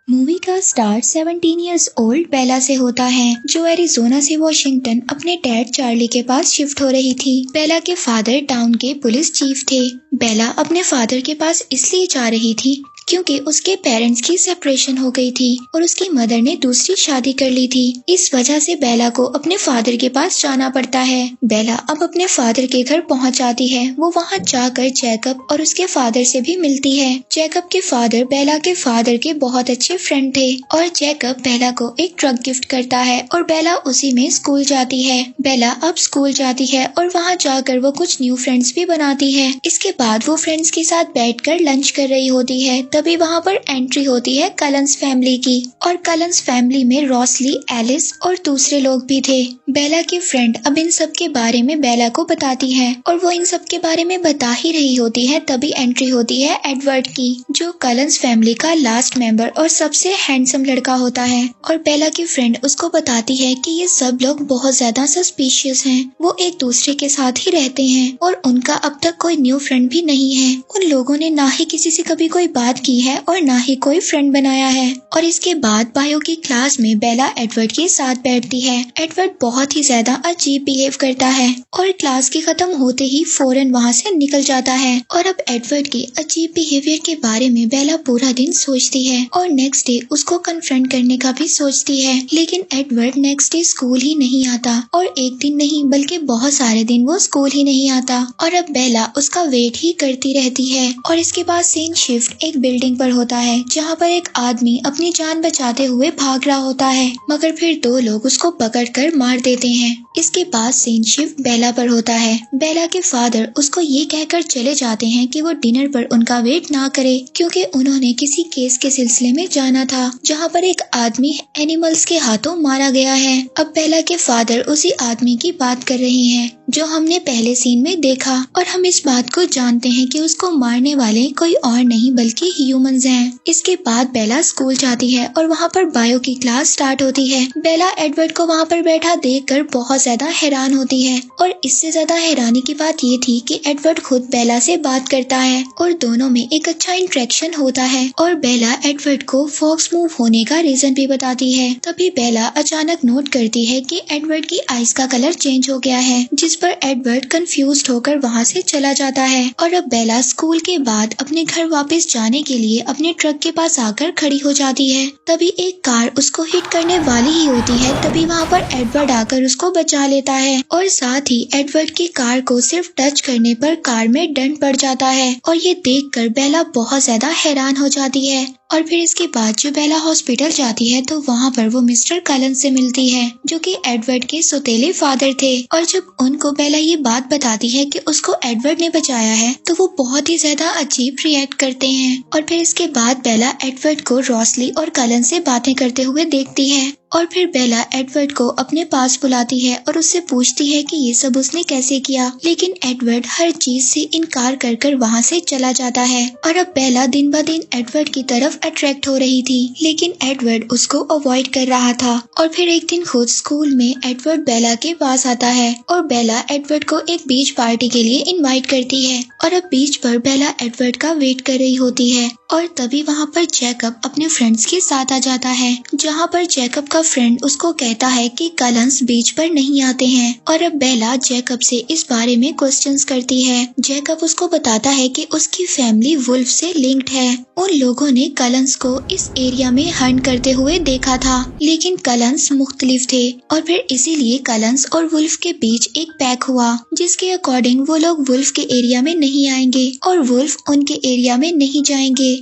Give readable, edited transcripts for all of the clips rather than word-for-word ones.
Movie का start 17 years old बेला से होता है, जो एरिजोना से वॉशिंगटन अपने डैड चार्ली के पास शिफ्ट हो रही थी। बेला के फादर टाउन के पुलिस चीफ थे। बेला अपने फादर के पास इसलिए जा रही थी क्योंकि उसके पेरेंट्स की सेपरेशन हो गई थी और उसकी मदर ने दूसरी शादी कर ली थी। इस वजह से बेला को अपने फादर के पास जाना पड़ता है। बेला अब अपने फादर के घर पहुंच जाती है। वो वहां जाकर जैकब और उसके फादर से भी मिलती है। जैकब के फादर बेला के फादर के बहुत अच्छे फ्रेंड थे और जैकब बेला को एक ट्रक गिफ्ट करता है और बेला उसी में स्कूल जाती है। बेला अब स्कूल जाती है और वहाँ जाकर वो कुछ न्यू फ्रेंड्स भी बनाती है। इसके बाद वो फ्रेंड्स के साथ बैठकर लंच कर रही होती है। तभी वहाँ पर एंट्री होती है कलंस फैमिली की और कलंस फैमिली में रॉसली, एलिस और दूसरे लोग भी थे। बेला की फ्रेंड अब इन सब के बारे में बेला को बताती है और वो इन सब के बारे में बता ही रही होती है, तभी एंट्री होती है एडवर्ड की, जो कलंस फैमिली का लास्ट मेंबर और सबसे हैंडसम लड़का होता है। और बेला की फ्रेंड उसको बताती है कि ये सब लोग बहुत ज्यादा सस्पिशियस हैं। वो एक दूसरे के साथ ही रहते हैं और उनका अब तक कोई न्यू फ्रेंड भी नहीं है। उन लोगों ने ना ही किसी से कभी कोई बात की है और ना ही कोई फ्रेंड बनाया है। और इसके बाद बायो की क्लास में बेला एडवर्ड के साथ बैठती है। एडवर्ड बहुत ही ज्यादा अजीब बिहेव करता है और क्लास के खत्म होते ही फौरन वहाँ से निकल जाता है। और अब एडवर्ड के अजीब बिहेवियर के बारे में बेला पूरा दिन सोचती है और नेक्स्ट डे उसको कन्फ्रंट करने का भी सोचती है, लेकिन एडवर्ड नेक्स्ट डे स्कूल ही नहीं आता और एक दिन नहीं बल्कि बहुत सारे दिन वो स्कूल ही नहीं आता। और अब बेला उसका वेट ही करती रहती है। और इसके बाद सीन शिफ्ट एक बिल्डिंग पर होता है, जहाँ पर एक आदमी अपनी जान बचाते हुए भाग रहा होता है, मगर फिर दो लोग उसको पकड़कर मार देते हैं। इसके बाद सीन शिफ्ट बेला पर होता है। बेला के फादर उसको ये कहकर चले जाते हैं कि वो डिनर पर उनका वेट ना करे, क्योंकि उन्होंने किसी केस के सिलसिले में जाना था जहाँ पर एक आदमी एनिमल्स के हाथों मारा गया है। अब बेला के फादर उसी आदमी की बात कर रहे हैं जो हमने पहले सीन में देखा, और हम इस बात को जानते हैं कि उसको मारने वाले कोई और नहीं बल्कि ह्यूमंस हैं। इसके बाद बेला स्कूल जाती है और वहाँ पर बायो की क्लास स्टार्ट होती है। बेला एडवर्ड को वहाँ पर बैठा देखकर बहुत ज्यादा हैरान होती है और इससे ज्यादा हैरानी की बात ये थी कि एडवर्ड खुद बेला से बात करता है और दोनों में एक अच्छा इंटरेक्शन होता है। और बेला एडवर्ड को फॉक्स मूव होने का रीजन भी बताती है। तभी बेला अचानक नोट करती है कि एडवर्ड की आईज का कलर चेंज हो गया है, जिस पर एडवर्ड कंफ्यूज्ड होकर वहाँ से चला जाता है। और अब बेला स्कूल के बाद अपने घर वापस जाने के लिए अपने ट्रक के पास आकर खड़ी हो जाती है। तभी एक कार उसको हिट करने वाली ही होती है। तभी वहाँ पर एडवर्ड आकर उसको बचा लेता है और साथ ही एडवर्ड की कार को सिर्फ टच करने पर कार में डंट पड़ जाता है। और ये देखकर बेला बहुत ज्यादा हैरान हो जाती है। और फिर इसके बाद जो बेला हॉस्पिटल जाती है तो वहाँ पर वो मिस्टर कलंस से मिलती है, जो कि एडवर्ड के सौतेले फादर थे। और जब उनको बेला ये बात बताती है कि उसको एडवर्ड ने बचाया है तो वो बहुत ही ज्यादा अजीब रिएक्ट करते हैं। और फिर इसके बाद बेला एडवर्ड को रॉसली और कलंस से बातें करते हुए देखती है। और फिर बेला एडवर्ड को अपने पास बुलाती है और उससे पूछती है कि ये सब उसने कैसे किया, लेकिन एडवर्ड हर चीज से इनकार कर कर वहाँ से चला जाता है। और अब बेला दिन ब दिन एडवर्ड की तरफ अट्रैक्ट हो रही थी, लेकिन एडवर्ड उसको अवॉइड कर रहा था। और फिर एक दिन खुद स्कूल में एडवर्ड बेला के पास आता है और बेला एडवर्ड को एक बीच पार्टी के लिए इनवाइट करती है। और अब बीच पर बेला एडवर्ड का वेट कर रही होती है और तभी वहाँ पर जैकब अपने फ्रेंड्स के साथ आ जाता है, जहाँ पर जैकब का फ्रेंड उसको कहता है कि कलंस बीच पर नहीं आते हैं। और अब बेला जैकब से इस बारे में क्वेश्चंस करती है। जैकब उसको बताता है कि उसकी फैमिली वुल्फ से लिंक्ड है। उन लोगों ने कलंस को इस एरिया में हंट करते हुए देखा था, लेकिन कलंस मुख्तलिफ थे और फिर इसीलिए कलंस और वुल्फ के बीच एक पैक हुआ, जिसके अकॉर्डिंग वो लोग वुल्फ के एरिया में नहीं आएंगे और वुल्फ उनके एरिया में नहीं जाएंगे।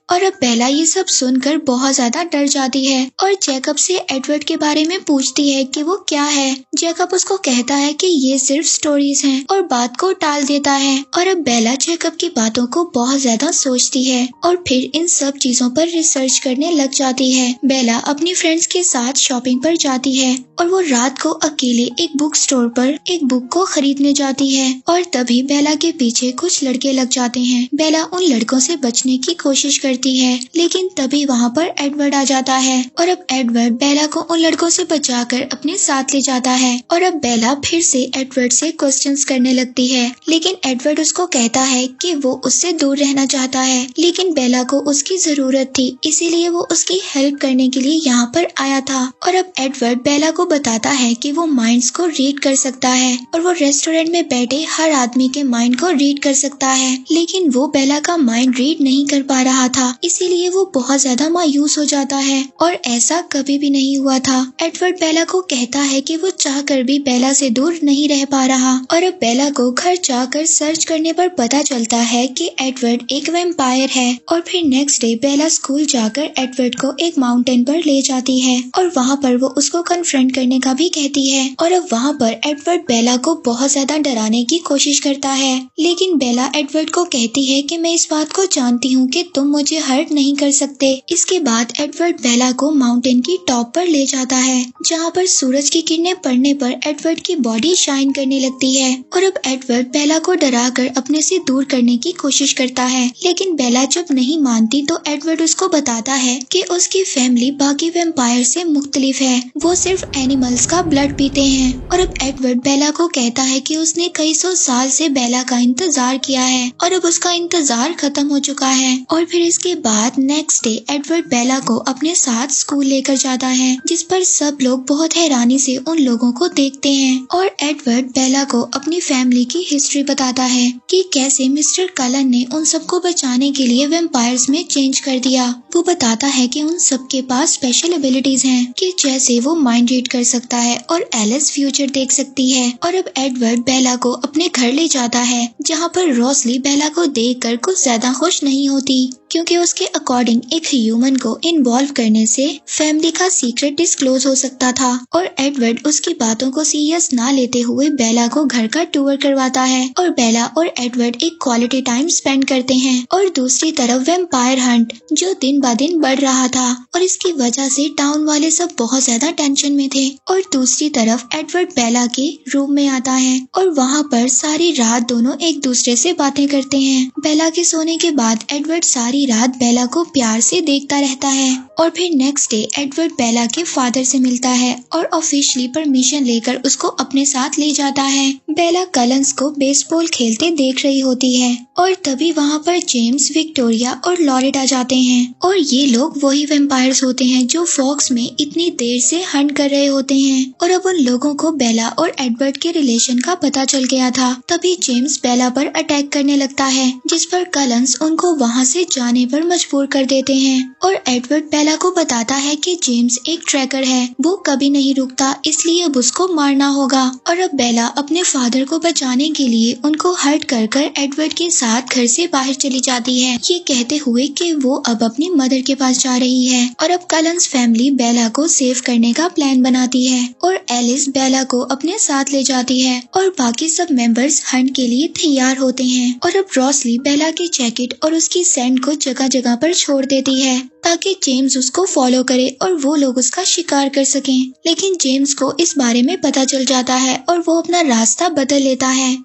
और अब बेला ये सब सुनकर बहुत ज्यादा डर जाती है और जैकब से एडवर्ड के बारे में पूछती है कि वो क्या है। जैकब उसको कहता है कि ये सिर्फ स्टोरीज हैं और बात को टाल देता है। और अब बेला जैकब की बातों को बहुत ज्यादा सोचती है और फिर इन सब चीजों पर रिसर्च करने लग जाती है। बेला अपनी फ्रेंड्स के साथ शॉपिंग पर जाती है और वो रात को अकेले एक बुक स्टोर पर एक बुक को खरीदने जाती है और तभी बेला के पीछे कुछ लड़के लग जाते हैं। बेला उन लड़कों से बचने की कोशिश करती है, लेकिन तभी वहाँ पर एडवर्ड आ जाता है और अब एडवर्ड बेला को उन लड़कों से बचाकर अपने साथ ले जाता है और अब बेला फिर से एडवर्ड से क्वेश्चंस करने लगती है, लेकिन एडवर्ड उसको कहता है कि वो उससे दूर रहना चाहता है, लेकिन बेला को उसकी जरूरत थी, इसीलिए वो उसकी हेल्प करने के लिए यहाँ पर आया था। और अब एडवर्ड बेला को बताता है कि वो माइंड्स को रीड कर सकता है और वो रेस्टोरेंट में बैठे हर आदमी के माइंड को रीड कर सकता है, लेकिन वो बेला का माइंड रीड नहीं कर पा रहा था, इसीलिए वो बहुत ज्यादा मायूस हो जाता है और ऐसा कभी भी नहीं हुआ था। एडवर्ड बेला को कहता है कि वो चाहकर भी बेला से दूर नहीं रह पा रहा और अब बेला को घर जाकर सर्च करने पर पता चलता है कि एडवर्ड एक वैम्पायर है। और फिर नेक्स्ट डे बेला स्कूल जाकर एडवर्ड को एक माउंटेन पर ले जाती है और वहाँ पर वो उसको कन्फ्रंट करने का भी कहती है और अब वहाँ पर एडवर्ड बेला को बहुत ज्यादा डराने की कोशिश करता है, लेकिन बेला एडवर्ड को कहती है कि मैं इस बात को जानती हूँ कि तुम मुझे हर्ट नहीं कर सकते। इसके बाद एडवर्ड बेला को माउंटेन की टॉप पर ले जाता है जहाँ पर सूरज की किरणें पड़ने पर एडवर्ड की बॉडी शाइन करने लगती है और अब एडवर्ड बेला को डराकर अपने से दूर करने की कोशिश करता है, लेकिन बेला जब नहीं मानती तो एडवर्ड उसको बताता है कि उसकी फैमिली बाकी वैम्पायर से मुख्तलिफ है, वो सिर्फ एनिमल्स का ब्लड पीते हैं। और अब एडवर्ड बेला को कहता है कि उसने कई सौ साल से बेला का इंतजार किया है और अब उसका इंतजार खत्म हो चुका है। और फिर इसके बाद नेक्स्ट डे एडवर्ड बेला को अपने साथ स्कूल लेकर जाता है, जिस पर सब लोग बहुत हैरानी से उन लोगों को देखते हैं और एडवर्ड बेला को अपनी फैमिली की हिस्ट्री बताता है कि कैसे मिस्टर कलन ने उन सबको बचाने के लिए वैम्पायर्स में चेंज कर दिया। वो बताता है कि उन सबके पास स्पेशल एबिलिटीज हैं कि जैसे वो माइंड रीड कर सकता है और एलिस फ्यूचर देख सकती है। और अब एडवर्ड बेला को अपने घर ले जाता है जहाँ पर रोसली बेला को देखकर कुछ ज्यादा खुश नहीं होती, क्योंकि उसके अकॉर्डिंग एक ह्यूमन को इन्वॉल्व करने से फैमिली का सीक्रेट डिस्क्लोज हो सकता था और एडवर्ड उसकी बातों को सीरियस ना लेते हुए बेला को घर का टूर करवाता है और बेला और एडवर्ड एक क्वालिटी टाइम स्पेंड करते हैं। और दूसरी तरफ वैम्पायर हंट जो दिन ब दिन बढ़ रहा था और इसकी वजह से टाउन वाले सब बहुत ज्यादा टेंशन में थे। और दूसरी तरफ एडवर्ड बेला के रूम में आता है और वहाँ पर सारी रात दोनों एक दूसरे से बातें करते हैं। बेला के सोने के बाद एडवर्ड सारी रात बेला को प्यार से देखता रहता है और फिर नेक्स्ट डे एडवर्ड बेला के फादर से मिलता है और ऑफिशियली परमिशन लेकर उसको अपने साथ ले जाता है। बेला कलंस को बेसबॉल खेलते देख रही होती है और तभी वहाँ पर जेम्स, विक्टोरिया और लॉरेट आ जाते हैं और ये लोग वही वैम्पायर्स होते हैं जो फॉक्स में इतनी देर से हंट कर रहे होते हैं। और अब उन लोगों को बेला और एडवर्ड के रिलेशन का पता चल गया था। तभी जेम्स बेला पर अटैक करने लगता है, जिस पर कलंस उनको वहाँ से जाने पर मजबूर कर देते हैं और एडवर्ड बेला को बताता है कि जेम्स एक ट्रैकर है, वो कभी नहीं रुकता, इसलिए अब उसको मारना होगा। और अब बेला अपने फादर को बचाने के लिए उनको हर्ट कर एडवर्ड के साथ घर से बाहर चली जाती है, ये कहते हुए कि वो अब अपनी मदर के पास जा रही है। और अब कलंस फैमिली बेला को सेव करने का प्लान बनाती है और एलिस बेला को अपने साथ ले जाती है और बाकी सब मेंबर्स हंट के लिए तैयार होते हैं। और अब रोसली बेला की जैकेट और उसकी सेंट को जगह जगह पर छोड़ देती है ताकि जेम्स उसको फॉलो करे और वो लोग उसका शिकार कर सकें, लेकिन जेम्स को इस बारे में पता चल जाता है और वो अपना रास्ता बदल लेता है।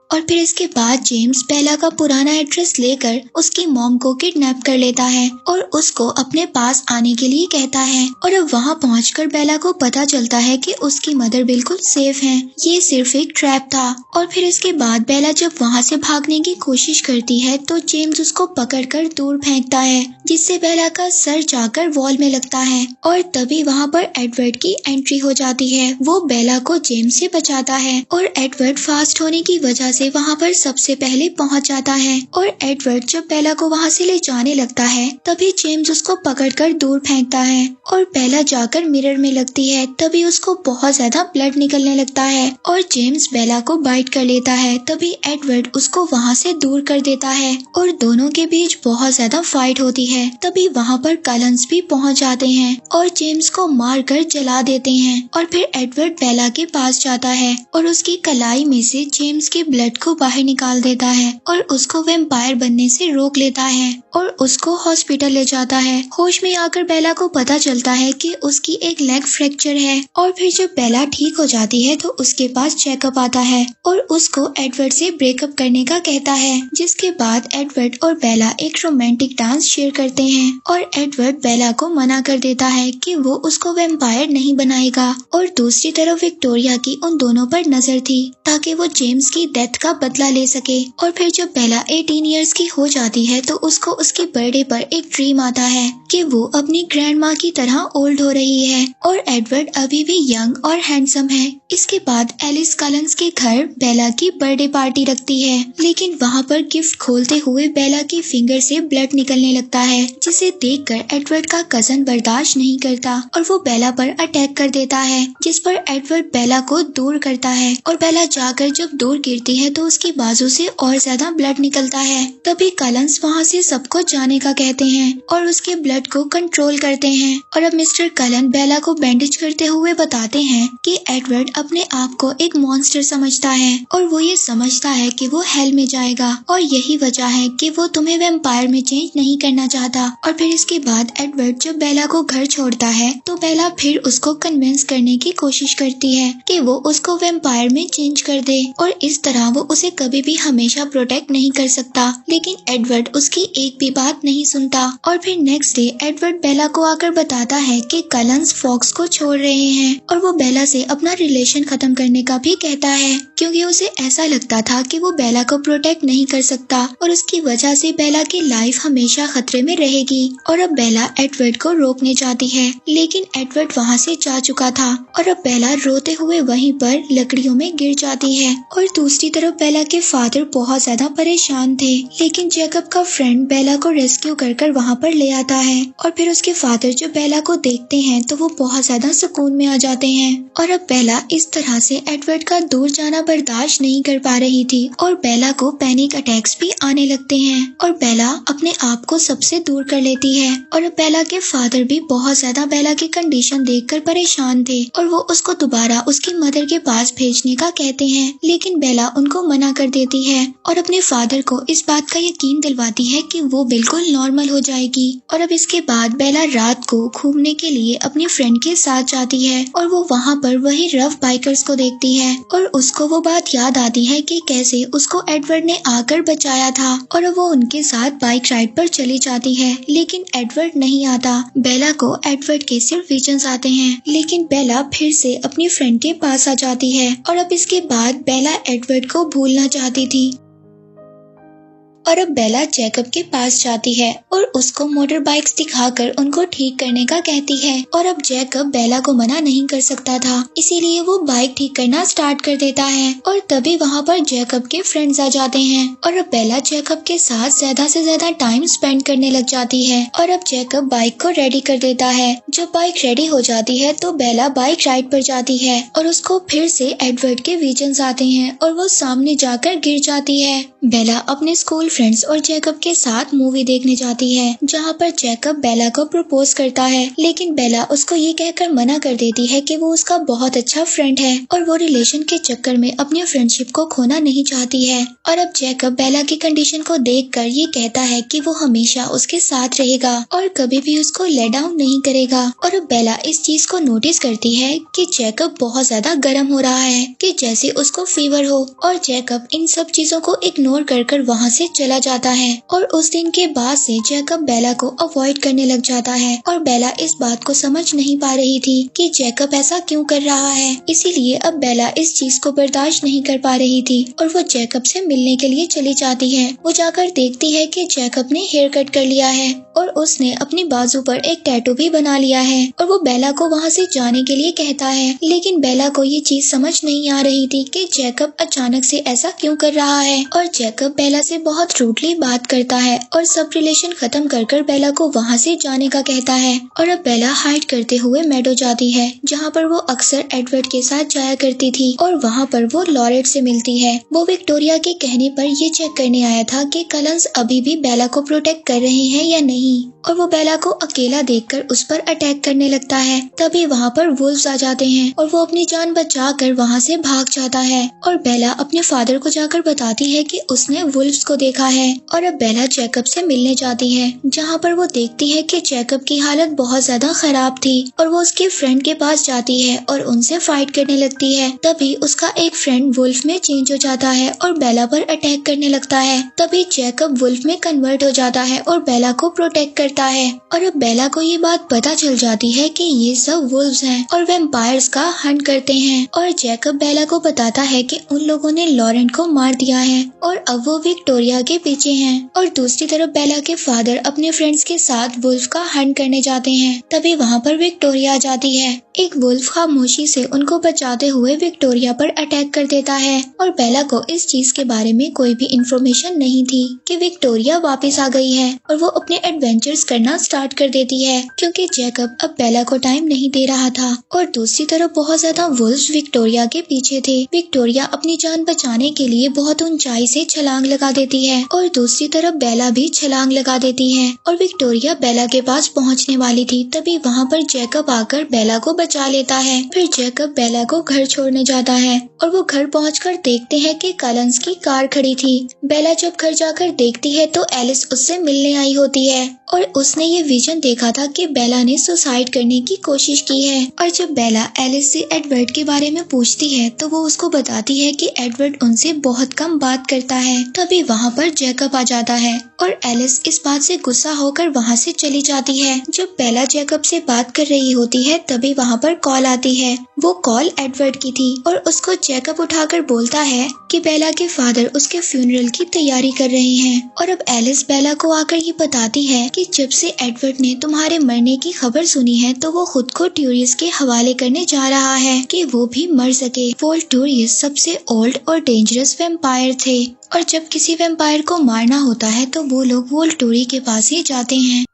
और फिर इसके बाद जेम्स बेला का पुराना एड्रेस लेकर उसकी मॉम को किडनैप कर लेता है और उसको अपने पास आने के लिए कहता है। और अब वहाँ पहुंचकर बेला को पता चलता है कि उसकी मदर बिल्कुल सेफ हैं, ये सिर्फ एक ट्रैप था। और फिर इसके बाद बेला जब वहाँ से भागने की कोशिश करती है तो जेम्स उसको पकड़कर दूर फेंकता है, जिससे बेला का सर जाकर वॉल में लगता है। और तभी वहाँ पर एडवर्ड की एंट्री हो जाती है, वो बेला को जेम्स से बचाता है और एडवर्ड फास्ट होने की वजह से वहाँ पर सबसे पहले पहुँच जाता है। और एडवर्ड जब बेला को वहाँ से ले जाने लगता है तभी जेम्स उसको पकड़कर दूर फेंकता है और बेला जाकर मिरर में लगती है, तभी उसको बहुत ज्यादा ब्लड निकलने लगता है और जेम्स बेला को बाइट कर लेता है। तभी एडवर्ड उसको वहाँ से दूर कर देता है और दोनों के बीच बहुत ज्यादा फाइट होती है। तभी वहाँ पर कलंस भी पहुँच जाते हैं और जेम्स को मार कर जला देते हैं। और फिर एडवर्ड बेला के पास जाता है और उसकी कलाई में से जेम्स के ब्लड एडवर्ड को बाहर निकाल देता है और उसको वैम्पायर बनने से रोक लेता है और उसको हॉस्पिटल ले जाता है। होश में आकर बेला को पता चलता है कि उसकी एक लेग फ्रैक्चर है और फिर जब बेला ठीक हो जाती है तो उसके पास चेकअप आता है और उसको एडवर्ड से ब्रेकअप करने का कहता है, जिसके बाद एडवर्ड और बेला एक रोमांटिक डांस शेयर करते हैं और एडवर्ड बेला को मना कर देता है कि वो उसको वैम्पायर नहीं बनाएगा। और दूसरी तरफ विक्टोरिया की उन दोनों पर नजर थी ताकि वो जेम्स की डेथ का बदला ले सके। और फिर जब बेला 18 इयर्स की हो जाती है तो उसको उसके बर्थडे पर एक ड्रीम आता है कि वो अपनी ग्रैंड माँ की तरह ओल्ड हो रही है और एडवर्ड अभी भी यंग और हैंडसम है। इसके बाद एलिस कलंस के घर बेला की बर्थडे पार्टी रखती है, लेकिन वहाँ पर गिफ्ट खोलते हुए बेला की फिंगर से ब्लड निकलने लगता है, जिसे देखकर एडवर्ड का कजन बर्दाश्त नहीं करता और वो बेला पर अटैक कर देता है, जिस पर एडवर्ड बेला को दूर करता है और बेला जाकर जब दूर गिरती है तो उसकी बाजू से और ज्यादा ब्लड निकलता है। तभी कलंस वहाँ से सबको जाने का कहते हैं और उसके ब्लड को कंट्रोल करते हैं। और अब मिस्टर कलन बेला को बैंडेज करते हुए बताते हैं कि एडवर्ड अपने आप को एक मॉन्स्टर समझता है और वो ये समझता है कि वो हेल में जाएगा और यही वजह है कि वो तुम्हें वैम्पायर में चेंज नहीं करना चाहता। और फिर इसके बाद एडवर्ड जब बेला को घर छोड़ता है तो बेला फिर उसको कन्विंस करने की कोशिश करती है कि वो उसको वैम्पायर में चेंज कर दे और इस तरह वो उसे कभी भी हमेशा प्रोटेक्ट नहीं कर सकता। लेकिन एडवर्ड उसकी एक भी बात नहीं सुनता और फिर नेक्स्ट डे एडवर्ड बेला को आकर बताता है कि कलंस फॉक्स को छोड़ रहे हैं और वो बेला से अपना रिलेशन खत्म करने का भी कहता है, क्योंकि उसे ऐसा लगता था कि वो बेला को प्रोटेक्ट नहीं कर सकता और उसकी वजह से बेला की लाइफ हमेशा खतरे में रहेगी। और अब बेला एडवर्ड को रोकने जाती है, लेकिन एडवर्ड वहाँ से जा चुका था और अब बेला रोते हुए वहीं पर लकड़ियों में गिर जाती है। और दूसरी तरफ बेला के फादर बहुत ज्यादा परेशान थे, लेकिन जैकब का फ्रेंड बेला को रेस्क्यू कर वहाँ पर ले आता है और फिर उसके फादर जब बेला को देखते हैं तो वो बहुत ज्यादा सुकून में आ जाते हैं। और अब बेला इस तरह से एडवर्ड का दूर जाना बर्दाश्त नहीं कर पा रही थी और बेला को पैनिक अटैक्स भी आने लगते हैं और बेला अपने आप को सबसे दूर कर लेती है। और अब बेला के फादर भी बहुत ज्यादा बेला की कंडीशन देखकर परेशान थे और वो उसको दोबारा उसकी मदर के पास भेजने का कहते हैं, लेकिन बेला उनको मना कर देती है और अपने फादर को इस बात का यकीन दिलवाती है कि वो बिल्कुल नॉर्मल हो जाएगी। और अब इसके बाद बेला रात को घूमने के लिए अपनी फ्रेंड के साथ जाती है और वो वहाँ पर वही रफ बाइकर्स को देखती है और उसको वो बात याद आती है कि कैसे उसको एडवर्ड ने आकर बचाया था और अब वो उनके साथ बाइक राइड पर चली जाती है, लेकिन एडवर्ड नहीं आता। बेला को एडवर्ड के सिर्फ विजन्स आते हैं, लेकिन बेला फिर से अपनी फ्रेंड के पास आ जाती है और अब इसके बाद बेला एडवर्ड को भूलना चाहती थी। और अब बेला जैकब के पास जाती है और उसको मोटर बाइक्स दिखाकर उनको ठीक करने का कहती है और अब जैकब बेला को मना नहीं कर सकता था, इसीलिए वो बाइक ठीक करना स्टार्ट कर देता है और तभी वहाँ पर जैकब के फ्रेंड्स आ जाते हैं और अब बेला जैकब के साथ ज्यादा से ज्यादा टाइम स्पेंड करने लग जाती है। और अब जैकब बाइक को रेडी कर देता है। जब बाइक रेडी हो जाती है तो बेला बाइक राइड पर जाती है और उसको फिर से एडवर्ड के विजन्स आते हैं और वो सामने जाकर गिर जाती है। बेला अपने स्कूल फ्रेंड्स और जैकब के साथ मूवी देखने जाती है, जहाँ पर जैकब बेला को प्रपोज करता है, लेकिन बेला उसको ये कहकर मना कर देती है कि वो उसका बहुत अच्छा फ्रेंड है और वो रिलेशन के चक्कर में अपनी फ्रेंडशिप को खोना नहीं चाहती है। और अब जैकब बेला की कंडीशन को देखकर ये कहता है कि वो हमेशा उसके साथ रहेगा और कभी भी उसको लेट डाउन नहीं करेगा। और अब बेला इस चीज को नोटिस करती है कि जैकब बहुत ज्यादा गर्म हो रहा है, कि जैसे उसको फीवर हो, और जैकब इन सब चीजों को इग्नोर कर वहाँ से चला जाता है। और उस दिन के बाद से जैकब बेला को अवॉइड करने लग जाता है और बेला इस बात को समझ नहीं पा रही थी कि जैकब ऐसा क्यों कर रहा है, इसीलिए अब बेला इस चीज को बर्दाश्त नहीं कर पा रही थी और वो जैकब से मिलने के लिए चली जाती है। वो जाकर देखती है कि जैकब ने हेयर कट कर लिया है और उसने अपनी बाजू पर एक टैटू भी बना लिया है और वो बेला को वहाँ से जाने के लिए कहता है, लेकिन बेला को ये चीज समझ नहीं आ रही थी कि जैकब अचानक से ऐसा क्यों कर रहा है। और जैकब बेला से बहुत रूडली बात करता है और सब रिलेशन खत्म कर बेला को वहाँ से जाने का कहता है। और अब बेला हाइड करते हुए मेडो जाती है, जहाँ पर वो अक्सर एडवर्ड के साथ जाया करती थी और वहाँ पर वो लॉरेट से मिलती है। वो विक्टोरिया के कहने पर ये चेक करने आया था कि कलंस अभी भी बेला को प्रोटेक्ट कर रहे हैं या नहीं, नहीं और वो बेला को अकेला देखकर उस पर अटैक करने लगता है। तभी वहाँ पर वुल्व्स आ जाते हैं और वो अपनी जान बचाकर वहाँ से भाग जाता है और बेला अपने फादर को जाकर बताती है कि उसने वुल्व्स को देखा है। और अब बेला जैकब से मिलने जाती है, जहाँ पर वो देखती है कि जैकब की हालत बहुत ज्यादा खराब थी और वो उसके फ्रेंड के पास जाती है और उनसे फाइट करने लगती है। तभी उसका एक फ्रेंड वुल्फ में चेंज हो जाता है और बेला पर अटैक करने लगता है। तभी जैकब वुल्फ में कन्वर्ट हो जाता है और बेला को प्रोटेक्ट करता है। और अब बेला को ये बात पता चल जाती है कि ये सब वुल्व्स हैं और वैम्पायर्स का हंट करते हैं। और जैकब बेला को बताता है कि उन लोगों ने लॉरेंट को मार दिया है और अब वो विक्टोरिया के पीछे हैं। और दूसरी तरफ बेला के फादर अपने फ्रेंड्स के साथ वुल्फ का हंट करने जाते हैं। तभी वहाँ पर विक्टोरिया आ जाती है। एक वुल्फ खामोशी से उनको बचाते हुए विक्टोरिया पर अटैक कर देता है और बेला को इस चीज के बारे में कोई भी इंफॉर्मेशन नहीं थी कि विक्टोरिया वापस आ गई है और वो अपने एडवेंचर्स करना स्टार्ट कर देती है, क्योंकि जैकब अब बेला को टाइम नहीं दे रहा था। और दूसरी तरफ बहुत ज्यादा वुल्व्स विक्टोरिया के पीछे थे। विक्टोरिया अपनी जान बचाने के लिए बहुत ऊंचाई से छलांग लगा देती है और दूसरी तरफ बेला भी छलांग लगा देती है और विक्टोरिया बेला के पास पहुंचने वाली थी। तभी वहाँ पर जैकब आकर बेला को बचा लेता है। फिर जैकब बेला को घर छोड़ने जाता है और वो घर पहुंचकर देखते हैं कि कलंस की कार खड़ी थी। बेला जब घर जाकर देखती है तो एलिस उससे मिलने आई होती है और उसने ये विजन देखा था कि बेला ने सुसाइड करने की कोशिश की है। और जब बेला एलिस से एडवर्ड के बारे में पूछती है तो वो उसको बताती है कि एडवर्ड उनसे बहुत कम बात करता है। तभी वहाँ पर जैकब आ जाता है और एलिस इस बात से गुस्सा होकर वहाँ से चली जाती है। जब बेला जैकब से बात कर रही होती है तभी वहाँ पर कॉल आती है। वो कॉल एडवर्ड की थी और उसको जैकब उठाकर बोलता है कि बेला के फादर उसके फ्यूनरल की तैयारी कर रहे हैं। और अब एलिस बेला को आकर ये बताती है कि जब से एडवर्ड ने तुम्हारे मरने की खबर सुनी है तो वो खुद को ट्यूरियस के हवाले करने जा रहा है कि वो भी मर सके। वोल्टूरियस सबसे ओल्ड और डेंजरस वैम्पायर थे और जब किसी वैम्पायर को मारना होता है तो वो लोग वोल्टूरी के पास ही जाते हैं।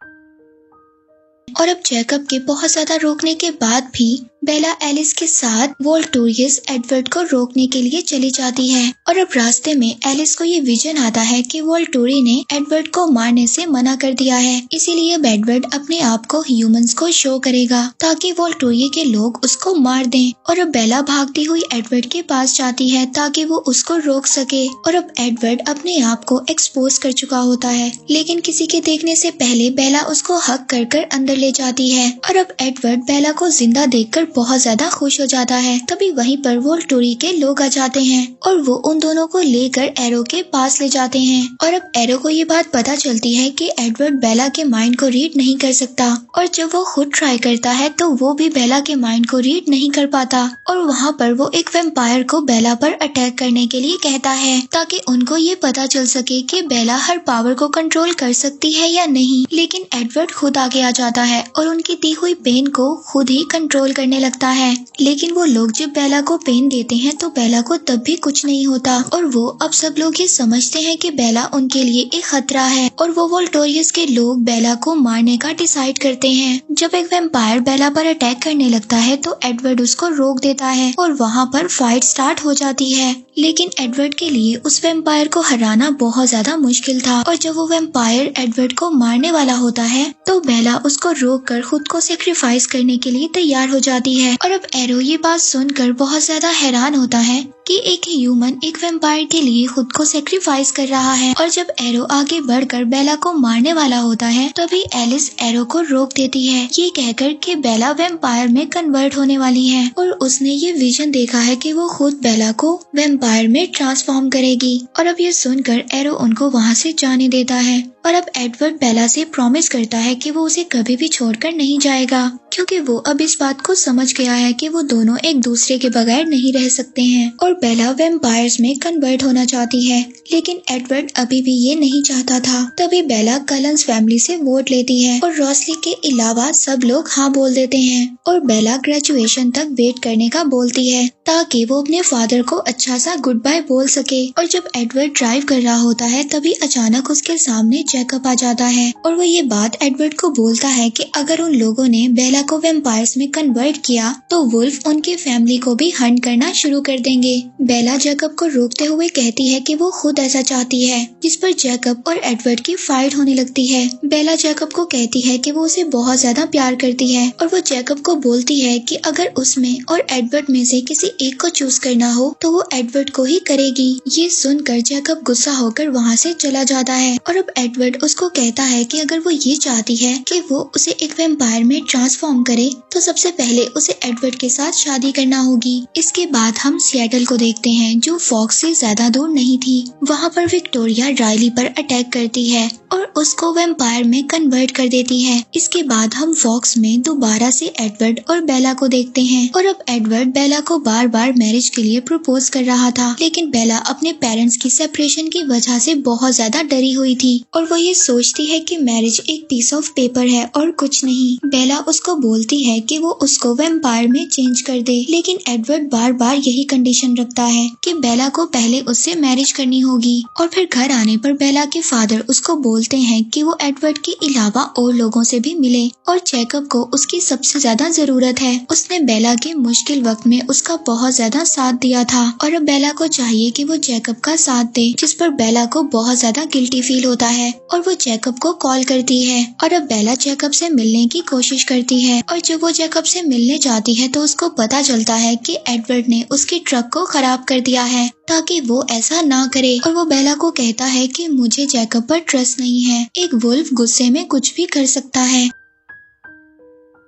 और अब जैकब के बहुत ज्यादा रोकने के बाद भी बेला एलिस के साथ वोल्टूरियस एडवर्ड को रोकने के लिए चली जाती है। और अब रास्ते में एलिस को ये विजन आता है कि वोल्टूरी ने एडवर्ड को मारने से मना कर दिया है, इसीलिए अब एडवर्ड अपने आप को ह्यूमंस को शो करेगा ताकि वोल्टूरी के लोग उसको मार दें। और अब बेला भागती हुई एडवर्ड के पास जाती है ताकि वो उसको रोक सके। और अब एडवर्ड अपने आप को एक्सपोज कर चुका होता है, लेकिन किसी के देखने से पहले बेला उसको हक कर अंदर ले जाती है। और अब एडवर्ड बेला को जिंदा देखकर बहुत ज्यादा खुश हो जाता है। तभी वहीं पर वोल्टूरी के लोग आ जाते हैं और वो उन दोनों को लेकर एरो के पास ले जाते हैं। और अब एरो को ये बात पता चलती है कि एडवर्ड बेला के माइंड को रीड नहीं कर सकता और जब वो खुद ट्राई करता है तो वो भी बेला के माइंड को रीड नहीं कर पाता। और वहाँ पर वो एक वैम्पायर को बेला पर अटैक करने के लिए कहता है ताकि उनको ये पता चल सके कि बेला हर पावर को कंट्रोल कर सकती है या नहीं। लेकिन एडवर्ड खुद आगे आ जाता है और उनकी दी हुई पेन को खुद ही कंट्रोल करने लगता है। लेकिन वो लोग जब बेला को पेन देते हैं तो बेला को तब भी कुछ नहीं होता और वो अब सब लोग ये समझते हैं कि बेला उनके लिए एक खतरा है। और वो वोल्टूरियस के लोग बेला को मारने का डिसाइड करते हैं। जब एक वैम्पायर बेला पर अटैक करने लगता है तो एडवर्ड उसको रोक देता है और वहाँ पर फाइट स्टार्ट हो जाती है। लेकिन एडवर्ड के लिए उस वैम्पायर को हराना बहुत ज्यादा मुश्किल था और जब वो वैम्पायर एडवर्ड को मारने वाला होता है तो बेला उसको रोककर खुद को सेक्रीफाइस करने के लिए तैयार हो जाती है। और अब एरो ये बात सुनकर बहुत ज्यादा हैरान होता है कि एक ह्यूमन एक वैम्पायर के लिए खुद को सेक्रीफाइस कर रहा है। और जब एरो आगे बढ़कर बेला को मारने वाला होता है तभी एलिस एरो को रोक देती है, ये कहकर कि बेला वैम्पायर में कन्वर्ट होने वाली है और उसने ये विजन देखा है कि वो खुद बेला को वैम्पायर में ट्रांसफॉर्म करेगी। और अब ये सुनकर एरो उनको वहाँ से जाने देता है। और अब एडवर्ड बेला से प्रॉमिस करता है कि वो उसे कभी भी छोड़कर नहीं जाएगा, क्योंकि वो अब इस बात को समझ गया है कि वो दोनों एक दूसरे के बगैर नहीं रह सकते हैं। और बेला वैम्पायर्स में कन्वर्ट होना चाहती है, लेकिन एडवर्ड अभी भी ये नहीं चाहता था। तभी बेला कलंस फैमिली से वोट लेती है और रॉसली के अलावा सब लोग हाँ बोल देते हैं। और बेला ग्रेजुएशन तक वेट करने का बोलती है ताकि वो अपने फादर को अच्छा सा गुड बाय बोल सके। और जब एडवर्ड ड्राइव कर रहा होता है तभी अचानक उसके सामने जैकब आ जाता है और वो ये बात एडवर्ड को बोलता है कि अगर उन लोगों ने बेला को वैम्पायर्स में कन्वर्ट किया तो वुल्फ उनके फैमिली को भी हंट करना शुरू कर देंगे। बेला जैकब को रोकते हुए कहती है कि वो खुद ऐसा चाहती है, जिस पर जैकब और एडवर्ड की फाइट होने लगती है। बेला जैकब को कहती है कि वो उसे बहुत ज्यादा प्यार करती है और वो जैकब को बोलती है कि अगर उसमें और एडवर्ड में से किसी एक को चूज करना हो तो वो एडवर्ड को ही करेगी। ये सुनकर जैकब गुस्सा होकर वहाँ से चला जाता है और अब एडवर्ड उसको कहता है कि अगर वो ये चाहती है कि वो उसे एक वैम्पायर में ट्रांसफॉर्म करे तो सबसे पहले उसे एडवर्ड के साथ शादी करना होगी। इसके बाद हम सिएटल को देखते हैं, जो फॉक्स से ज्यादा दूर नहीं थी। वहाँ पर विक्टोरिया राइली पर अटैक करती है और उसको वैम्पायर में कन्वर्ट कर देती है। इसके बाद हम फॉक्स में दोबारा से एडवर्ड और बेला को देखते हैं और अब एडवर्ड बेला को बार बार मैरिज के लिए प्रपोज कर रहा था, लेकिन बेला अपने पेरेंट्स की सेपरेशन की वजह से बहुत ज्यादा डरी हुई थी और वो ये सोचती है कि मैरिज एक पीस ऑफ पेपर है और कुछ नहीं। बेला उसको बोलती है कि वो उसको वैम्पायर में चेंज कर दे, लेकिन एडवर्ड बार बार यही कंडीशन रखता है कि बेला को पहले उससे मैरिज करनी होगी। और फिर घर आने पर बेला के फादर उसको बोलते हैं कि वो एडवर्ड के अलावा और लोगों से भी मिले और जैकब को उसकी सबसे ज्यादा जरूरत है। उसने बेला के मुश्किल वक्त में उसका बहुत ज्यादा साथ दिया था और अब बेला को चाहिए कि वो जैकब का साथ दे, जिस पर बेला को बहुत ज्यादा गिल्टी फील होता है और वो जैकब को कॉल करती है और अब बेला जैकब से मिलने की कोशिश करती है और जब वो जैकब से मिलने जाती है तो उसको पता चलता है कि एडवर्ड ने उसके ट्रक को खराब कर दिया है ताकि वो ऐसा ना करे और वो बेला को कहता है कि मुझे जैकब पर ट्रस्ट नहीं है, एक वुल्फ गुस्से में कुछ भी कर सकता है।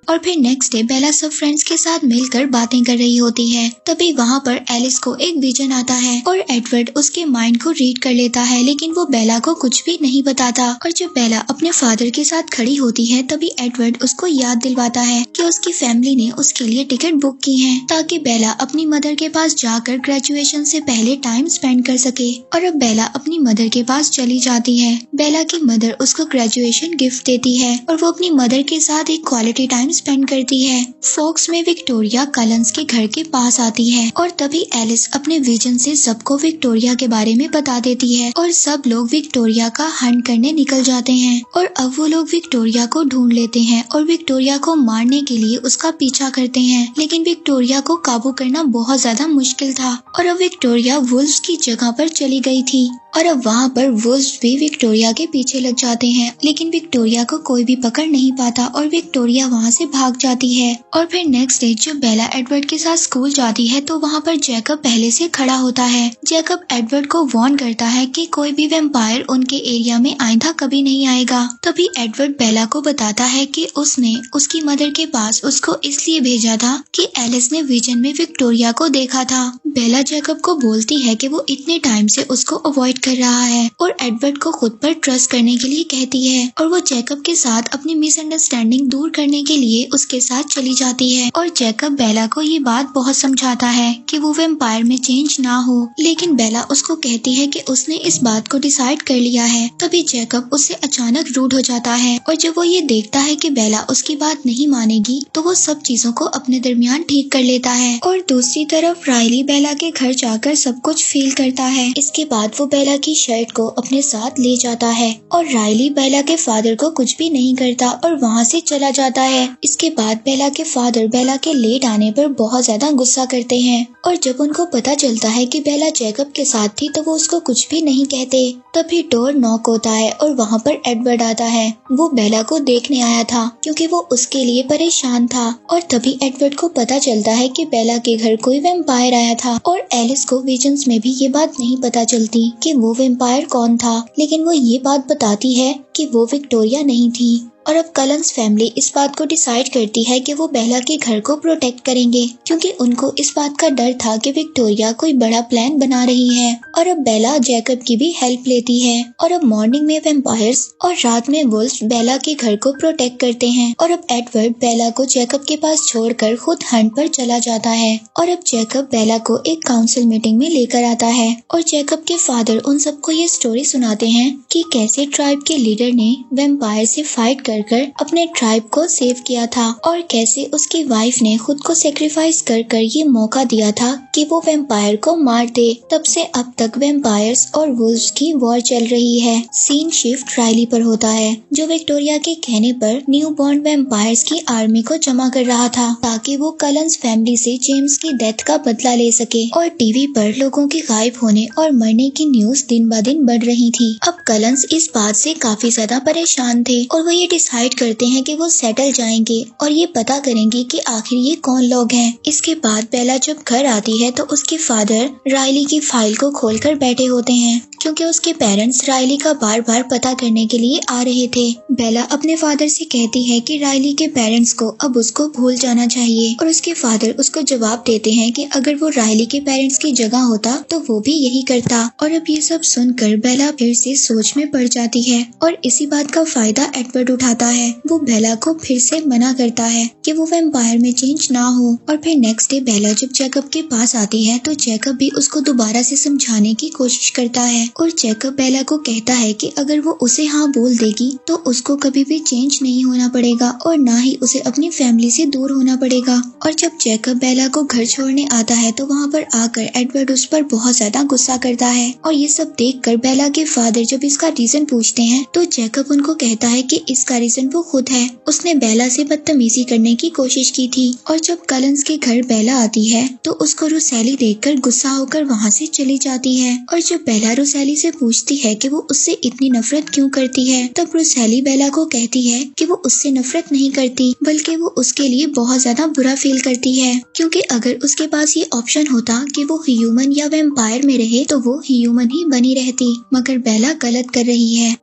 और फिर नेक्स्ट डे बेला सब फ्रेंड्स के साथ मिलकर बातें कर रही होती है। तभी वहाँ पर एलिस को एक विजन आता है और एडवर्ड उसके माइंड को रीड कर लेता है, लेकिन वो बेला को कुछ भी नहीं बताता। और जब बेला अपने फादर के साथ खड़ी होती है तभी एडवर्ड उसको याद दिलवाता है कि उसकी फैमिली ने उसके लिए टिकट बुक की है ताकि बेला अपनी मदर के पास जाकर ग्रेजुएशन से पहले टाइम स्पेंड कर सके। और अब बेला अपनी मदर के पास चली जाती है। बेला की मदर उसको ग्रेजुएशन गिफ्ट देती है और वो अपनी मदर के साथ एक क्वालिटी टाइम स्पेंड करती है। फॉक्स में विक्टोरिया कलंस के घर के पास आती है और तभी एलिस अपने विजन से सबको विक्टोरिया के बारे में बता देती है और सब लोग विक्टोरिया का हंट करने निकल जाते हैं। और अब वो लोग विक्टोरिया को ढूंढ लेते हैं और विक्टोरिया को मारने के लिए उसका पीछा करते हैं, लेकिन विक्टोरिया को काबू करना बहुत ज्यादा मुश्किल था और अब विक्टोरिया वुल्व्स की जगह पर चली गई थी और अब वहाँ पर वुल्व्स भी विक्टोरिया के पीछे लग जाते हैं, लेकिन विक्टोरिया को कोई भी पकड़ नहीं पाता और विक्टोरिया वहाँ से भाग जाती है। और फिर नेक्स्ट डे जब बेला एडवर्ड के साथ स्कूल जाती है तो वहाँ पर जैकब पहले से खड़ा होता है। जैकब एडवर्ड को वार्न करता है कि कोई भी वैम्पायर उनके एरिया में आइंदा कभी नहीं आएगा। तभी एडवर्ड बेला को बताता है कि उसने उसकी मदर के पास उसको इसलिए भेजा था कि एलिस ने विजन में विक्टोरिया को देखा था। बेला जैकब को बोलती है कि वो इतने टाइम से उसको अवॉइड कर रहा है और एडवर्ड को खुद पर ट्रस्ट करने के लिए कहती है और वो जैकब के साथ अपनी मिसअंडरस्टैंडिंग दूर करने के लिए उसके साथ चली जाती है। और जैकब बेला को ये बात बहुत समझाता है कि वो वैम्पायर में चेंज ना हो, लेकिन बेला उसको कहती है कि उसने इस बात को डिसाइड कर लिया है। तभी जैकब उससे अचानक रूड हो जाता है और जब वो ये देखता है कि बेला उसकी बात नहीं मानेगी तो वो सब चीजों को अपने दरमियान ठीक कर लेता है। और दूसरी तरफ राइली बेला के घर जाकर सब कुछ फील करता है। इसके बाद वो बेला की शर्ट को अपने साथ ले जाता है और राइली बेला के फादर को कुछ भी नहीं करता और वहाँ से चला जाता है। इसके बाद बेला के फादर बेला के लेट आने पर बहुत ज्यादा गुस्सा करते हैं और जब उनको पता चलता है कि बेला जैकब के साथ थी तो वो उसको कुछ भी नहीं कहते। तभी डोर नॉक होता है और वहाँ पर एडवर्ड आता है। वो बेला को देखने आया था क्योंकि वो उसके लिए परेशान था और तभी एडवर्ड को पता चलता है कि बेला के घर कोई वैम्पायर आया था और एलिस को विजन्स में भी ये बात नहीं पता चलती कि वो वैम्पायर कौन था, लेकिन वो ये बात बताती है कि वो विक्टोरिया नहीं थी। और अब कलंस फैमिली इस बात को डिसाइड करती है कि वो बेला के घर को प्रोटेक्ट करेंगे क्योंकि उनको इस बात का डर था कि विक्टोरिया कोई बड़ा प्लान बना रही है। और अब बेला जैकब की भी हेल्प लेती है और अब मॉर्निंग में वैम्पायर्स और रात में वुल्व्स बेला के घर को प्रोटेक्ट करते हैं। और अब एडवर्ड बेला को जैकब के पास छोड़कर खुद हंट पर चला जाता है और अब जैकब बेला को एक काउंसिल मीटिंग में लेकर आता है और जैकब के फादर उन सबको ये स्टोरी सुनाते हैं कि कैसे ट्राइब के लीडर ने वैम्पायर से फाइट कर कर अपने ट्राइब को सेव किया था और कैसे उसकी वाइफ ने खुद को सेक्रीफाइस कर ये मौका दिया था कि वो वैम्पायर को मार दे। तब से अब तक वैम्पायर्स और वुल्व्स की वॉर चल रही है। सीन शिफ्ट राइली पर होता है, जो विक्टोरिया के कहने पर न्यू बॉर्न वैम्पायर्स की आर्मी को जमा कर रहा था ताकि वो कलन्स फैमिली से जेम्स की डेथ का बदला ले सके। और टीवी पर लोगों के गायब होने और मरने की न्यूज दिन ब दिन बढ़ रही थी। अब कलन्स इस बात से काफी ज्यादा परेशान थे और वो ये डिसाइड करते हैं कि वो सेटल जाएंगे और ये पता करेंगे कि आखिर ये कौन लोग हैं। इसके बाद बेला जब घर आती है तो उसके फादर राइली की फाइल को खोलकर बैठे होते हैं क्योंकि उसके पेरेंट्स राइली का बार बार पता करने के लिए आ रहे थे। बेला अपने फादर से कहती है कि राइली के पेरेंट्स को अब उसको भूल जाना चाहिए और उसके फादर उसको जवाब देते हैं कि अगर वो राइली के पेरेंट्स की जगह होता तो वो भी यही करता। और अब ये सब सुनकर बेला फिर से सोच में पड़ जाती है और इसी बात का फायदा एडवर्ड उठाता है। वो बेला को फिर से मना करता है कि वो वैम्पायर में चेंज ना हो। और फिर नेक्स्ट डे बेला जब जैकब के पास आती है तो जैकब भी उसको दोबारा से समझाने की कोशिश करता है और जैकब बेला को कहता है कि अगर वो उसे हाँ बोल देगी तो उसको कभी भी चेंज नहीं होना पड़ेगा और ना ही उसे अपनी फैमिली से दूर होना पड़ेगा। और जब जैकब बेला को घर छोड़ने आता है तो वहाँ पर आकर एडवर्ड उस पर बहुत ज्यादा गुस्सा करता है और ये सब देखकर बेला के फादर जब इसका रीजन पूछते हैं तो जैकब उनको कहता है कि इसका रीजन वो खुद है, उसने बेला से बदतमीजी करने की कोशिश की थी। और जब कलन्स के घर बेला आती है तो उसको रुसैली देखकर गुस्सा होकर वहाँ से चली जाती है। और जब बेला रुसैली से पूछती है कि वो उससे इतनी नफरत क्यों करती है तब रुसैली बेला को कहती है कि वो उससे नफरत नहीं करती बल्कि वो उसके लिए बहुत ज्यादा बुरा फील करती है क्योंकि अगर उसके पास ये ऑप्शन होता कि वो ह्यूमन या वैम्पायर में रहे तो वो ह्यूमन ही बनी रहती, मगर बेला गलत कर रही है।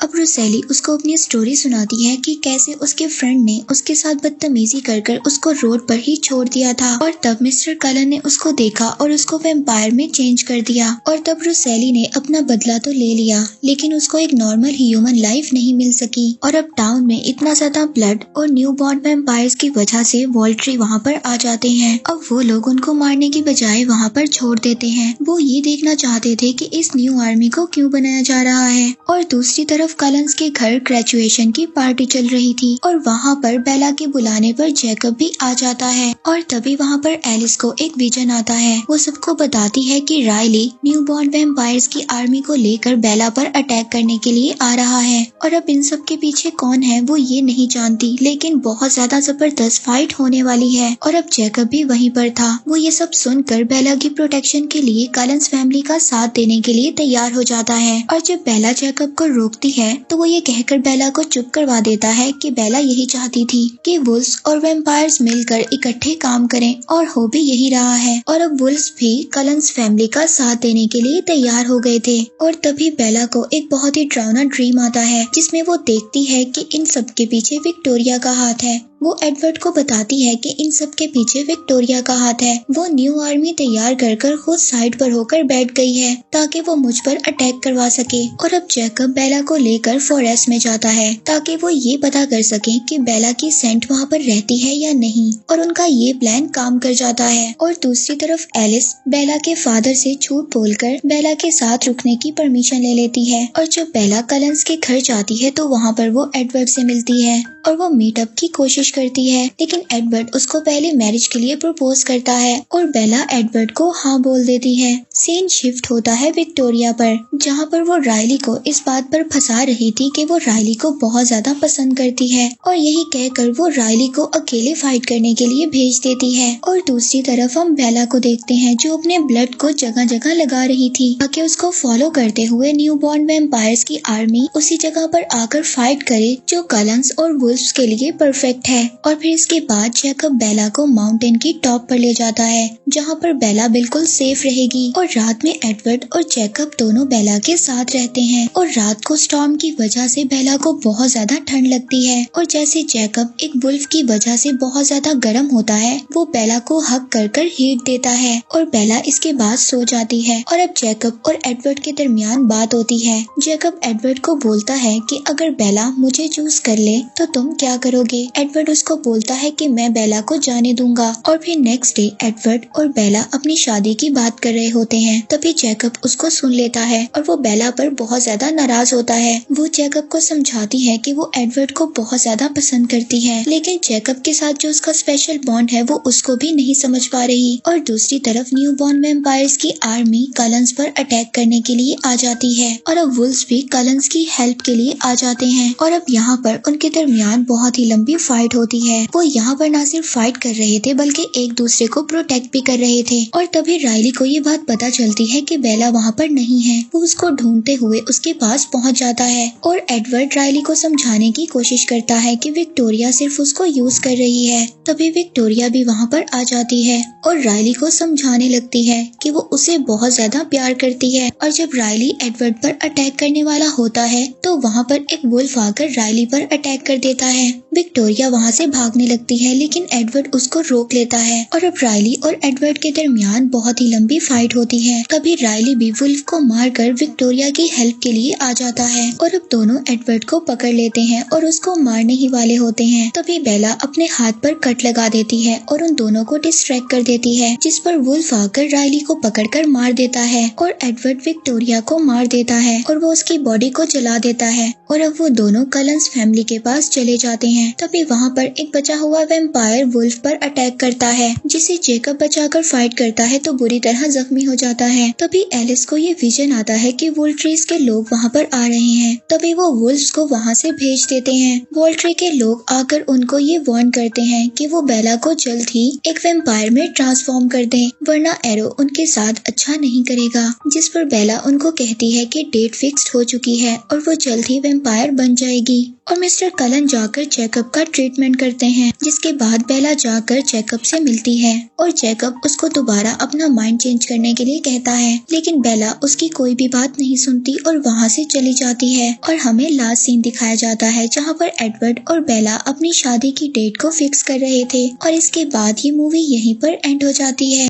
अब रुसैली उसको अपनी स्टोरी सुनाती है कि कैसे उसके फ्रेंड ने उसके साथ बदतमीजी कर उसको रोड पर ही छोड़ दिया था और तब मिस्टर कलन ने उसको देखा और उसको वैम्पायर में चेंज कर दिया। और तब रुसैली ने अपना बदला तो ले लिया लेकिन उसको एक नॉर्मल ह्यूमन लाइफ नहीं मिल सकी। और अब टाउन में इतना ज्यादा ब्लड और न्यू बॉर्न वैम्पायर्स की वजह से वॉल्ट्री वहाँ पर आ जाते हैं। अब वो लोग उनको मारने की बजाय वहाँ पर छोड़ देते हैं। वो ये देखना चाहते थे कि इस न्यू आर्मी को क्यों बनाया जा रहा है। और दूसरी तरफ कलन्स के घर ग्रेजुएशन की पार्टी चल रही थी और वहाँ पर बेला के बुलाने पर जैकब भी आ जाता है। और तभी वहाँ पर एलिस को एक विजन आता है। वो सबको बताती है कि राइली न्यू बॉर्न वैम्पायर्स की आर्मी को लेकर बेला पर अटैक करने के लिए आ रहा है। और अब इन सब के पीछे कौन है वो ये नहीं जानती, लेकिन बहुत ज्यादा जबरदस्त फाइट होने वाली है। और अब जैकब भी वहीं पर था। वो ये सब सुनकर बेला की प्रोटेक्शन के लिए कलन्स फैमिली का साथ देने के लिए तैयार हो जाता है। और जब बेला जैकब को रोकती है तो वो ये कहकर बेला को चुप करवा देता है कि बेला यही चाहती थी कि वुल्व्स और वैम्पायर्स मिलकर इकट्ठे काम करें और हो भी यही रहा है। और अब वुल्व्स भी कलन्स फैमिली का साथ देने के लिए तैयार हो गए थे। और तभी बेला को एक बहुत ही डरावना ड्रीम आता है जिसमें वो देखती है कि इन सब के पीछे विक्टोरिया का हाथ है। वो एडवर्ड को बताती है कि इन सब के पीछे विक्टोरिया का हाथ है। वो न्यू आर्मी तैयार कर खुद साइड पर होकर बैठ गई है ताकि वो मुझ पर अटैक करवा सके। और अब जैकब बेला को लेकर फॉरेस्ट में जाता है ताकि वो ये पता कर सके कि बेला की सेंट वहाँ पर रहती है या नहीं। और उनका ये प्लान काम कर जाता है। और दूसरी तरफ एलिस बेला के फादर से झूठ बोलकर बेला के साथ रुकने की परमिशन ले लेती है। और जब बेला कलन्स के घर जाती है तो वहाँ पर वो एडवर्ड से मिलती है और वो मीटअप की कोशिश करती है, लेकिन एडवर्ड उसको पहले मैरिज के लिए प्रपोज करता है और बेला एडवर्ड को हाँ बोल देती है। सीन शिफ्ट होता है विक्टोरिया पर, जहाँ पर वो राइली को इस बात पर फंसा रही थी कि वो राइली को बहुत ज्यादा पसंद करती है और यही कहकर वो राइली को अकेले फाइट करने के लिए भेज देती है। और दूसरी तरफ हम बेला को देखते हैं जो अपने ब्लड को जगह जगह लगा रही थी ताकि उसको फॉलो करते हुए न्यू बॉर्न वैम्पायर्स की आर्मी उसी जगह पर आकर फाइट करे जो कलन्स और वुल्व्स के लिए परफेक्ट है। और फिर इसके बाद जैकब बेला को माउंटेन की टॉप पर ले जाता है जहाँ पर बेला बिल्कुल सेफ रहेगी। और रात में एडवर्ड और जैकब दोनों बेला के साथ रहते हैं। और रात को स्टॉर्म की वजह से बेला को बहुत ज्यादा ठंड लगती है और जैसे जैकब एक वुल्फ की वजह से बहुत ज्यादा गर्म होता है वो बेला को हक कर हीट देता है और बेला इसके बाद सो जाती है। और अब जैकब और एडवर्ड के दरमियान बात होती है। जैकब एडवर्ड को बोलता है कि अगर बेला मुझे चूज कर ले तो तुम क्या करोगे। एडवर्ड एडवर्ड उसको बोलता है कि मैं बेला को जाने दूंगा। और फिर नेक्स्ट डे एडवर्ड और बेला अपनी शादी की बात कर रहे होते हैं। तभी जैकब उसको सुन लेता है और वो बेला पर बहुत ज्यादा नाराज होता है। वो जैकब को समझाती है कि वो एडवर्ड को बहुत ज्यादा पसंद करती है, लेकिन जैकब के साथ जो उसका स्पेशल बॉन्ड है वो उसको भी नहीं समझ पा रही। और दूसरी तरफ न्यू बॉर्न वैम्पायर्स की आर्मी कलंस पर अटैक करने के लिए आ जाती है और अब वुल्व्स भी कलंस की हेल्प के लिए आ जाते हैं। और अब यहाँ पर उनके दरमियान बहुत ही लंबी फाइट होती है। वो यहाँ पर ना सिर्फ फाइट कर रहे थे बल्कि एक दूसरे को प्रोटेक्ट भी कर रहे थे। और तभी राइली को ये बात पता चलती है कि बेला वहाँ पर नहीं है। वो उसको ढूंढते हुए उसके पास पहुँच जाता है और एडवर्ड राइली को समझाने की कोशिश करता है कि विक्टोरिया सिर्फ उसको यूज कर रही है। तभी विक्टोरिया भी वहाँ पर आ जाती है और राइली को समझाने लगती है कि वो उसे बहुत ज्यादा प्यार करती है। और जब राइली एडवर्ड पर अटैक करने वाला होता है तो वहाँ पर एक वुल्फ आकर राइली पर अटैक कर देता है। विक्टोरिया वहाँ से भागने लगती है लेकिन एडवर्ड उसको रोक लेता है और अब राइली और एडवर्ड के दरमियान बहुत ही लंबी फाइट होती है। तभी राइली भी वुल्फ को मारकर विक्टोरिया की हेल्प के लिए आ जाता है और अब दोनों एडवर्ड को पकड़ लेते हैं और उसको मारने ही वाले होते हैं। तभी बेला अपने हाथ पर कट लगा देती है और उन दोनों को डिस्ट्रैक्ट कर देती है, जिस पर वुल्फ आकर राइली को पकड़कर मार देता है और एडवर्ड विक्टोरिया को मार देता है और वो उसकी बॉडी को जला देता है। और अब वो दोनों कलंस फैमिली के पास चले जाते हैं। तभी वहाँ पर एक बचा हुआ वैम्पायर वुल्फ पर अटैक करता है, जिसे जेकब बचाकर फाइट करता है तो बुरी तरह जख्मी हो जाता है। तभी एलिस को ये विजन आता है कि वोल्ट्रीज के लोग वहाँ पर आ रहे हैं। तभी वो वुल्फ्स को वहाँ से भेज देते हैं। वोल्ट्री के लोग आकर उनको ये वार्न करते हैं कि वो बेला को जल्द ही एक वैम्पायर में ट्रांसफॉर्म कर दें, वरना एरो उनके साथ अच्छा नहीं करेगा। जिस पर बेला उनको कहती है कि डेट फिक्स्ड हो चुकी है और वो जल्द ही वैम्पायर बन जाएगी। और मिस्टर कलन जाकर जैकब का ट्रीटमेंट करते हैं, जिसके बाद बेला जाकर जैकब से मिलती है और जैकब उसको दोबारा अपना माइंड चेंज करने के लिए कहता है, लेकिन बेला उसकी कोई भी बात नहीं सुनती और वहाँ से चली जाती है। और हमें लास्ट सीन दिखाया जाता है जहाँ पर एडवर्ड और बेला अपनी शादी की डेट को फिक्स कर रहे थे और इसके बाद ये मूवी यहीं पर एंड हो जाती है।